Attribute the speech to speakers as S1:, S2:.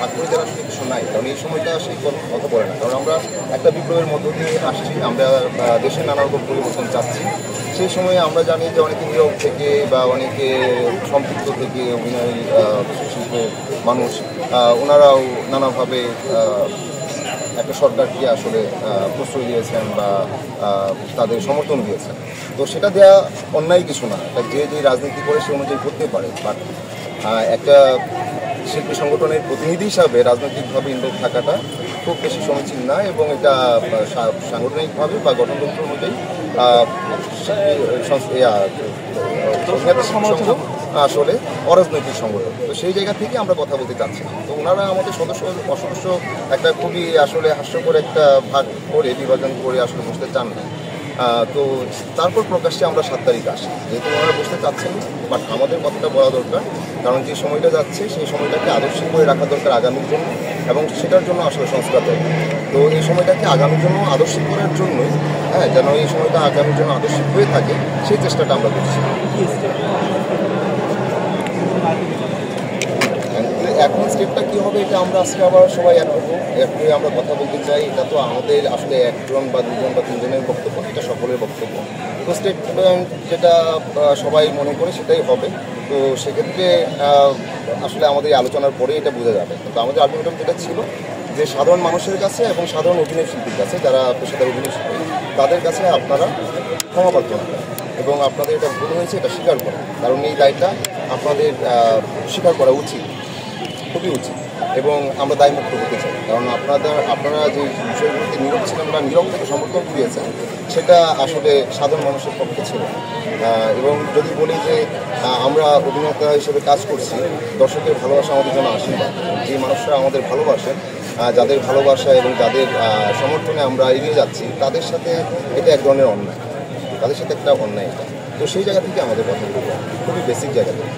S1: ভাগ করে দেওয়ার আসলে কিছু নাই, কারণ এই সময়টা সেই কথা বলে না। কারণ আমরা একটা বিপ্লবের মধ্য দিয়ে আসছি, আমরা দেশের নানা রকম পরিবর্তন চাচ্ছি। সেই সময়ে আমরা জানি যে অনেকে নীরব থেকে বা অনেকে সম্পৃক্ত থেকে অভিনয় শিল্পের মানুষ ওনারাও নানাভাবে একটা সরকারকে আসলে প্রশ্রয় দিয়েছেন বা তাদের সমর্থন দিয়েছেন। তো সেটা দেওয়া অন্যায় কিছু না, যে যে রাজনীতি করে সে অনুযায়ী করতে পারে। বাট একটা শিল্পী সংগঠনের প্রতিনিধি হিসাবে রাজনৈতিকভাবে ইনভলভ থাকাটা খুব বেশি সমীচীন না, এবং এটা সাংগঠনিকভাবে বা গঠনতন্ত্র অনুযায়ী আসলে অরাজনৈতিক সংগঠন। তো সেই জায়গা থেকে আমরা কথা বলতে চাচ্ছি। তো ওনারা আমাদের সদস্য অসদস্য একটা খুবই আসলে হাস্যকর একটা ভাগ করে বিভাজন করে আসলে বসতে চান না। তো তারপর প্রকাশ্যে আমরা 7 তারিখ আসি, যেহেতু ওনারা বসতে চাচ্ছেন। বাট আমাদের কথাটা বলা দরকার, কারণ যে সময়টা যাচ্ছে সেই সময়টাকে আদর্শিক করে রাখা দরকার আগামীর জন্য, এবং সেটার জন্য আসলে সংস্কার দরকার। তো এই সময়টাকে আগামীর জন্য আদর্শিক করার জন্যই, যেন এই সময়টা আগামীর জন্য আদর্শিক হয়ে থাকে, সেই চেষ্টাটা আমরা করছি। এখন স্টেপটা কী হবে এটা আমরা আজকে আবার সবাই এক করবো, এক করে আমরা কথা বলতে চাই। এটা তো আমাদের আসলে একজন বা দুজন বা তিনজনের বক্তব্য, এটা সকলের বক্তব্য। তো স্টেটমেন্ট যেটা সবাই মনে করে সেটাই হবে। তো সেক্ষেত্রে আসলে আমাদের এই আলোচনার পরে এটা বোঝা যাবে। কিন্তু আমাদের আলটিমেটাম যেটা ছিল যে সাধারণ মানুষের কাছে এবং সাধারণ অভিনয় শিল্পীর কাছে, যারা পেশাদার অভিনয় শিল্পী, তাদের কাছে আপনারা ক্ষমা প্রার্থনা করেন এবং আপনাদের এটা ভুল হয়েছে এটা স্বীকার করেন। কারণ এই দায়টা আপনাদের স্বীকার করা উচিত, খুবই উচিত, এবং আমরা দায়মুক্ত হতে চাই। কারণ আপনারা যে বিষয়গুলোতে নীরব ছিলেন বা নীরব থেকে সমর্থন দিয়েছেন, সেটা আসলে সাধারণ মানুষের পক্ষে ছিল। এবং যদি বলি যে আমরা অভিনেতা হিসেবে কাজ করছি, দর্শকের ভালোবাসা আমাদের জন্য আশীর্বাদ। যে মানুষরা আমাদের ভালোবাসেন, যাদের ভালোবাসা এবং যাদের সমর্থনে আমরা এগিয়ে যাচ্ছি, তাদের সাথে এটা এক ধরনের অন্যায়, তাদের সাথে একটা অন্যায় এটা। তো সেই জায়গা থেকে আমাদের কথা বলবো, খুবই বেসিক জায়গা থেকে।